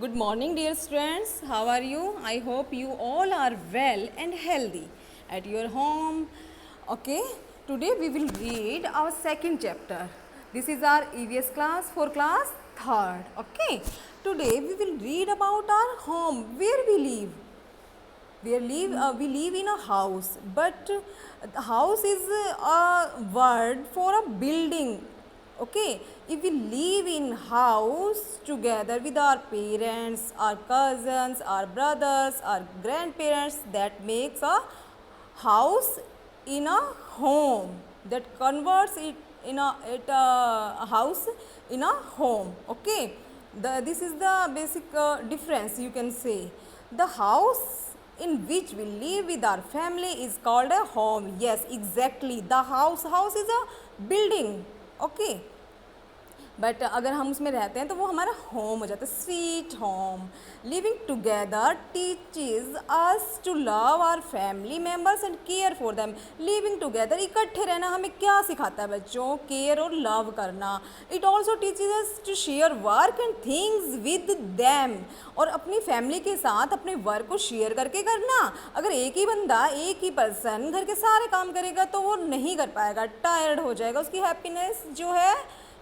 Good morning, dear students. How are you? I hope you all are well and healthy at your home. Okay, today we will read our second chapter. This is our EVS class for class 3rd. Okay, today we will read about our home, where we live. We live in a house, but house is a word for a building. Okay, if we live in house together with our parents, our cousins, our brothers, our grandparents, that makes a house in a home, that converts it in a house in a home. Okay, this is the basic difference, you can say. The house in which we live with our family is called a home. Yes, exactly, the house is a building. Okay, but अगर हम उसमें रहते हैं तो वो हमारा home हो जाता है, sweet home. Living together teaches us to love our family members and care for them. Living together, इकट्ठे रहना, हमें क्या सिखाता है बच्चों? केयर और लव करना. It also teaches us to share work and things with them. और अपनी फैमिली के साथ अपने वर्क को शेयर करके करना. अगर एक ही बंदा, एक ही पर्सन घर के सारे काम करेगा तो वो नहीं कर पाएगा, टायर्ड हो जाएगा, उसकी हैप्पीनेस जो है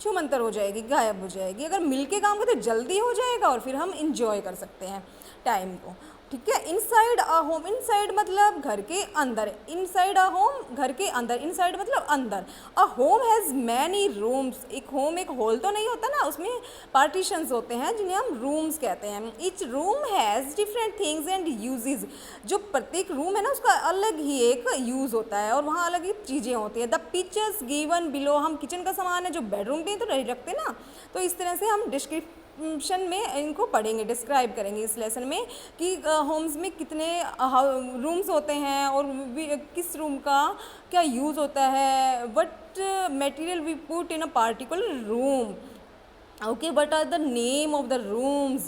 छूमंतर हो जाएगी, गायब हो जाएगी. अगर मिलके काम करें तो जल्दी हो जाएगा और फिर हम इंजॉय कर सकते हैं टाइम को. ठीक है. इनसाइड अ होम, इनसाइड मतलब घर के अंदर, इनसाइड अ होम घर के अंदर, इनसाइड मतलब अंदर. A home has many rooms. एक होम एक हॉल तो नहीं होता ना, उसमें पार्टीशंस होते हैं जिन्हें हम रूम्स कहते हैं. Each room has different things and uses. जो प्रत्येक रूम है ना उसका अलग ही एक यूज़ होता है और वहाँ अलग ही चीज़ें होती हैं. द पिक्चर्स गिवन बिलो, हम किचन का सामान है जो बेडरूम पे तो नहीं रखते ना, तो इस तरह से हम डिस्क्रिप्शन में इनको पढ़ेंगे, डिस्क्राइब करेंगे इस लेसन में कि होम्स में कितने रूम्स होते हैं और किस रूम का क्या यूज़ होता है. What material we put in a particular room. Okay, what are the name of the rooms?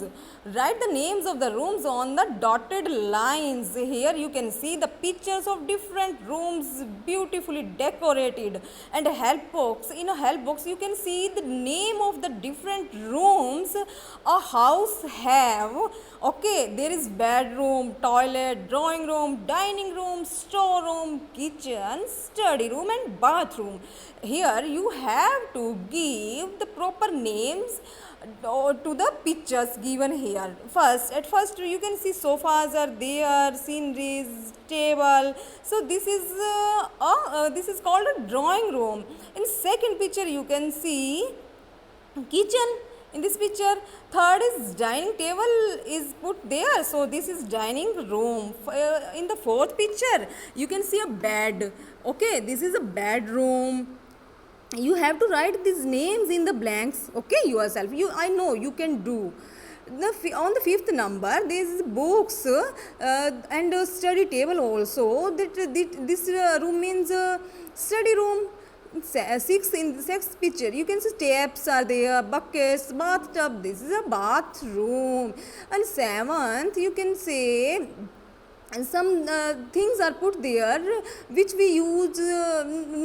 Write the names of the rooms on the dotted lines. Here you can see the pictures of different rooms beautifully decorated, and a help box. In a help box you can see the name of the different rooms a house have. Okay, there is bedroom, toilet, drawing room, dining room, storeroom, kitchen, study room and bathroom. Here you have to give the proper names to the pictures given here. At first you can see sofas are there, sceneries, table. So this is called a drawing room. In second picture you can see kitchen. In this picture, third is dining table is put there, so this is dining room. In the fourth picture you can see a bed. Okay, this is a bedroom. You have to write these names in the blanks, okay, yourself. I know you can do. On the fifth number there is books and a study table also. This room means study room. In the sixth picture you can see taps are there, buckets, bathtub. This is a bathroom. And seventh you can say some things are put there which we use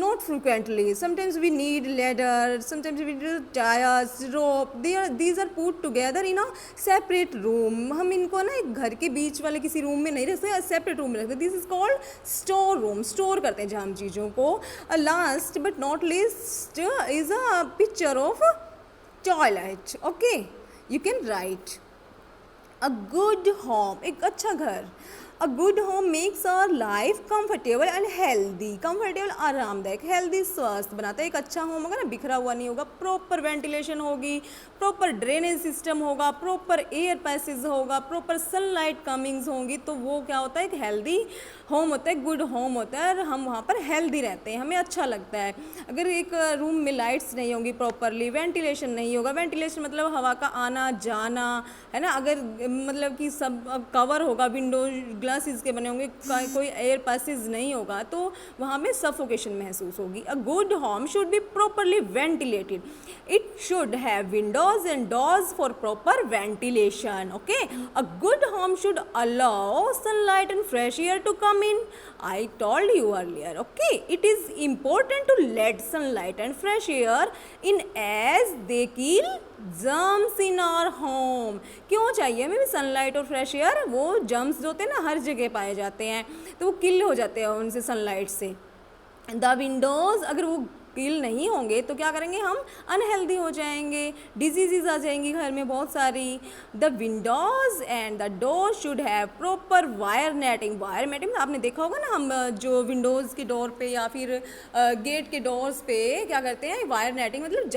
not frequently. Sometimes we need ladder, sometimes we need tires, rope. These are put together in a separate room. हम इनको ना एक घर के बीच वाले किसी room में नहीं रखते, सेपरेट रूम में रखते. This is called store room. Store करते हैं जहाँ हम चीज़ों को. Last but not list is a picture of toilet. Okay, you can right a good home, एक अच्छा घर. A good home makes our life comfortable and healthy. Comfortable आरामदायक, healthy स्वस्थ बनाता है. एक अच्छा होम होगा ना, बिखरा हुआ नहीं होगा, प्रॉपर वेंटिलेशन होगी, प्रॉपर ड्रेनेज सिस्टम होगा, प्रॉपर एयर पैसेज होगा, प्रॉपर सनलाइट कमिंग्स होंगी, तो वो क्या होता है? एक हेल्दी होम होता है, गुड होम होता है और हम वहाँ पर हेल्दी रहते हैं, हमें अच्छा लगता है. अगर एक रूम में लाइट्स नहीं होंगी प्रॉपरली, वेंटिलेशन नहीं होगा, वेंटिलेशन मतलब हवा का आना जाना है ना, अगर मतलब कि सब कवर होगा, विंडो ग्लासेस के बने होंगे, कोई एयर पैसेज नहीं होगा, तो वहाँ में सफोकेशन महसूस होगी. A good home should be properly ventilated. It should have windows and doors for proper ventilation. Okay, a good home should allow sunlight and fresh air to come in. I told you earlier. Okay, it is important to let sunlight and fresh air in as they kill germs in our home. क्यों चाहिए हमें भी sunlight और fresh air? वो germs जो होते हैं ना हर जगह पाए जाते हैं, तो वो किल हो जाते हैं उनसे, सनलाइट से। द विंडोज़, अगर वो किल नहीं होंगे तो क्या करेंगे हम? अनहेल्दी हो जाएंगे, डिजीज़ आ जाएंगी घर में बहुत सारी। The Windows and the door should have proper wire netting. Wire netting आपने देखा होगा ना, हम जो विंडोज़ के डोर पे या फिर गेट के डोर्स पे क्या करते हैं? वायर नेटिंग मतलब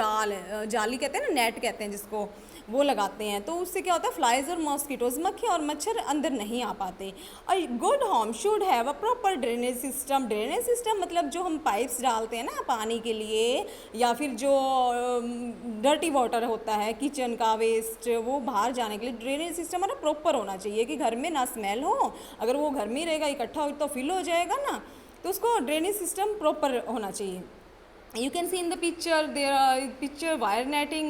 जाली कहते हैं ना, नेट कहते हैं जिसको, वो लगाते हैं। तो उससे क्या होता है? फ्लाइज और मॉस्किटोज़, मक्खी और मच्छर अंदर नहीं आ पाते। और good home should have a proper drainage system. Drainage system मतलब जो हम पाइप्स डालते हैं ना पानी के लिए, या फिर जो डर्टी वाटर होता है किचन का वेस्ट, वो बाहर जाने के लिए ड्रेनेज सिस्टम हमारा प्रॉपर होना चाहिए कि घर में ना स्मेल हो। अगर वो घर में ही रहेगा, इकट्ठा हो तो फिल हो जाएगा ना, तो उसको ड्रेनेज सिस्टम प्रॉपर होना चाहिए। You can see in the picture, there are picture wire netting,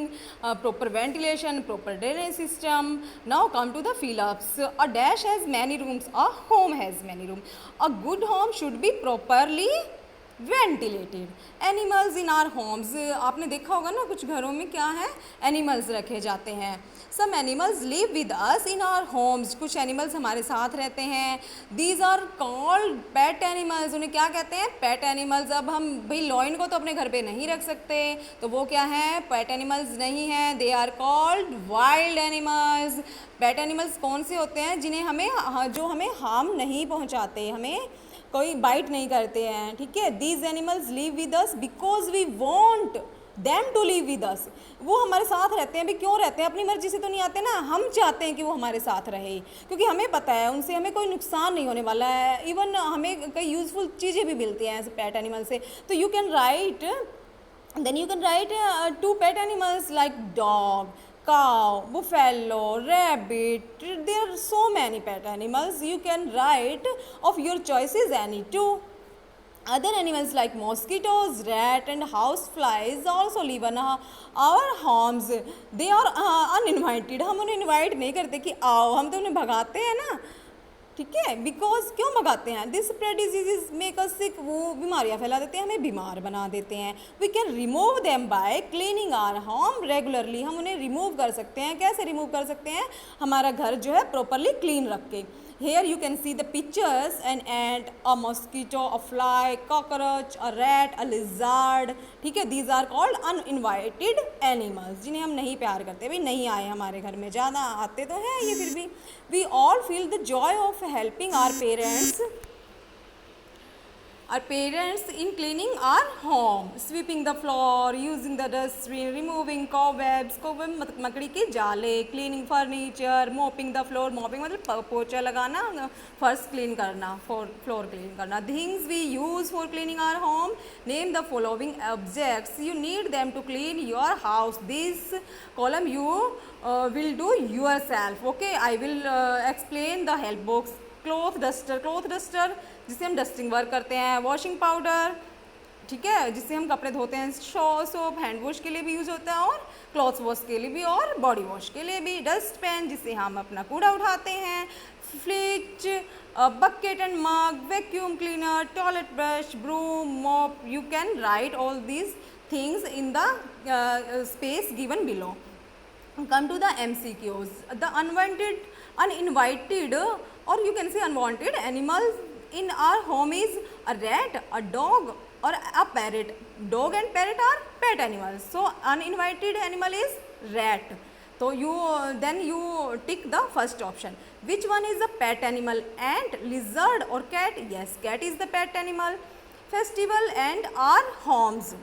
proper ventilation, proper drainage system. Now come to the fill-ups. A dash has many rooms, a home has many rooms. A good home should be properly ventilated. Animals in our homes, आपने देखा होगा ना कुछ घरों में क्या है? Animals रखे जाते हैं। Some animals live with us in our homes, कुछ एनिमल्स हमारे साथ रहते हैं। These are called pet animals, उन्हें क्या कहते हैं? Pet animals. अब हम भाई लॉयन को तो अपने घर पे नहीं रख सकते, तो वो क्या है? पेट एनिमल्स नहीं है, they are called wild animals. Pet animals कौन से होते हैं? जिन्हें हमें, जो हमें हार्म नहीं पहुंचाते, हमें कोई बाइट नहीं करते हैं, ठीक है। These animals live with us because we want them to live with us. वो हमारे साथ रहते हैं। भी क्यों रहते हैं? अपनी मर्जी से तो नहीं आते ना, हम चाहते हैं कि वो हमारे साथ रहे, क्योंकि हमें पता है उनसे हमें कोई नुकसान नहीं होने वाला है। इवन हमें कई यूजफुल चीज़ें भी मिलती हैं ऐसे पेट एनिमल से। तो you can write, then you can write 2 pet animals like dog, cow, buffalo, rabbit. There are so many pet animals. You can write of your choices any two. Other animals like mosquitoes, rat and house flies also live in our homes. They are uninvited. हम उन्हें invite नहीं करते कि आओ, हम तो उन्हें भगाते हैं ना, ठीक है। बिकॉज क्यों भगाते हैं? This spread disease make us sick, वो बीमारियाँ फैला देते हैं, हमें बीमार बना देते हैं। We can remove them by cleaning our home regularly. हम उन्हें रिमूव कर सकते हैं। कैसे रिमूव कर सकते हैं? हमारा घर जो है प्रॉपरली क्लीन रख के। Here you can see the pictures: an ant, a mosquito, a fly, cockroach, a rat, a lizard. ठीक है, these are called uninvited animals, जिन्हें हम नहीं प्यार करते, भाई नहीं आए हमारे घर में, ज़्यादा आते तो हैं ये फिर भी। We all feel the joy of helping our parents in cleaning our home, sweeping the floor, using the dustbin, removing cobwebs, cobweb मतलब मकड़ी के जाले, cleaning furniture, mopping the floor, mopping मतलब पोछा लगाना, फर्श क्लीन करना, फ्लोर क्लीन करना। Things we use for cleaning our home, name the following objects, you need them to clean your house. This column you will do yourself. Okay, I will explain the help box. Cloth duster जिससे हम dusting work करते हैं। Washing powder, ठीक है, जिससे हम कपड़े धोते हैं। सोप हैंड वॉश के लिए भी यूज़ होता है, और क्लॉथ वॉश के लिए भी, और बॉडी वॉश के लिए भी। डस्ट पैन जिससे हम अपना कूड़ा उठाते हैं। Fridge, bucket and mug, vacuum cleaner, toilet brush, broom, mop. You can write all these things in the space given below. Come to the MCQs. The uninvited, or you can say unwanted animals in our home is a rat, a dog, or a parrot. Dog and parrot are pet animals. So uninvited animal is rat. So then you tick the first option. Which one is a pet animal? Ant, lizard, or cat? Yes, cat is the pet animal. Festival and our homes.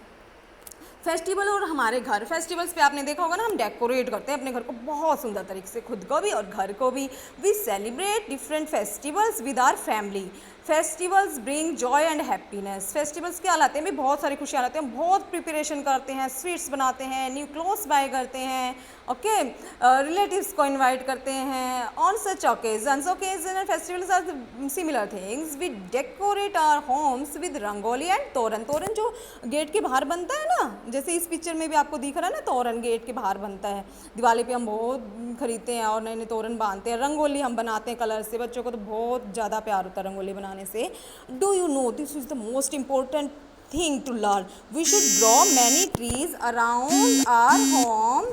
Festival और हमारे घर, festivals पे आपने देखा होगा ना, हम decorate करते हैं अपने घर को बहुत सुंदर तरीके से, खुद को भी और घर को भी। We celebrate different festivals with our family. Festivals bring joy and happiness. Festivals क्या लाते हैं? भी बहुत सारी खुशियाँ लाते हैं, बहुत प्रिपरेशन करते हैं, स्वीट्स बनाते हैं, न्यू क्लोथ्स बाय करते हैं, ओके, रिलेटिव्स को इनवाइट करते हैं। On such occasions and festivals are similar things. We decorate our homes with rangoli and toran. Toran जो गेट के बाहर बनता है ना, जैसे इस पिक्चर में भी आपको दिख रहा है ना, तोरण गेट के बाहर बनता है। दिवाली पे हम बहुत खरीदते हैं और नए नए तोरण बांधते हैं। रंगोली हम बनाते हैं कलर से, बच्चों को तो बहुत ज़्यादा प्यार होता है रंगोली बनाने से। Do you know this is the most important thing to learn. We should grow many trees around our home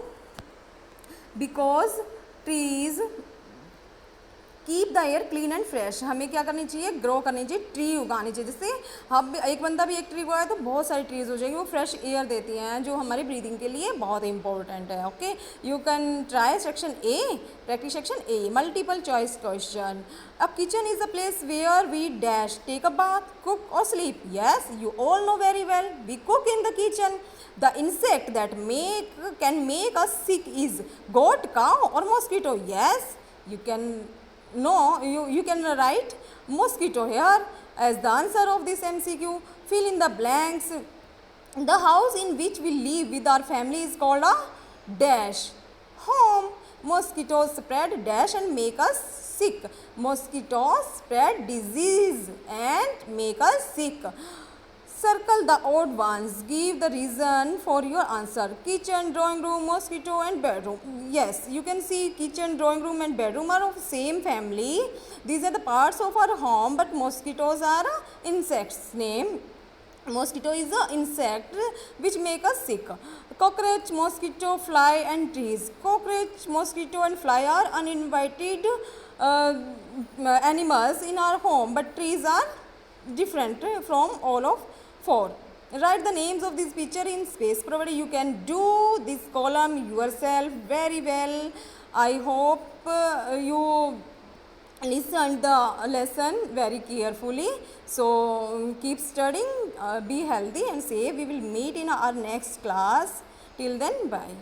because trees keep the air clean and fresh. हमें क्या करनी चाहिए, ग्रो करनी चाहिए, ट्री उगानी चाहिए, जिससे हम एक बंदा भी एक ट्री उगाए तो बहुत सारी ट्रीज हो जाएंगी, वो फ्रेश एयर देती हैं जो हमारी ब्रीदिंग के लिए बहुत इंपॉर्टेंट है। Okay, you can try section A, practice section A, multiple choice question. A kitchen is a place where we dash take a bath, cook और sleep. Yes, you all know very well, we cook in the kitchen. The insect that can make us sick is goat, cow or mosquito. Yes, you can you can write mosquito here as the answer of this MCQ. Fill in the blanks. The house in which we live with our family is called a dash home. Mosquitoes spread dash and make us sick. Mosquitoes spread disease and make us sick. Circle the odd ones. Give the reason for your answer. Kitchen, drawing room, mosquito and bedroom. Yes, you can see kitchen, drawing room and bedroom are of same family. These are the parts of our home, but mosquitoes are insects name. Mosquito is an insect which make us sick. Cockroach, mosquito, fly and trees. Cockroach, mosquito and fly are uninvited animals in our home, but trees are different from all of four. Write the names of this picture in space provided. You can do this column yourself very well. I hope you listened the lesson very carefully. So keep studying, be healthy and safe. We will meet in our next class. Till then, bye.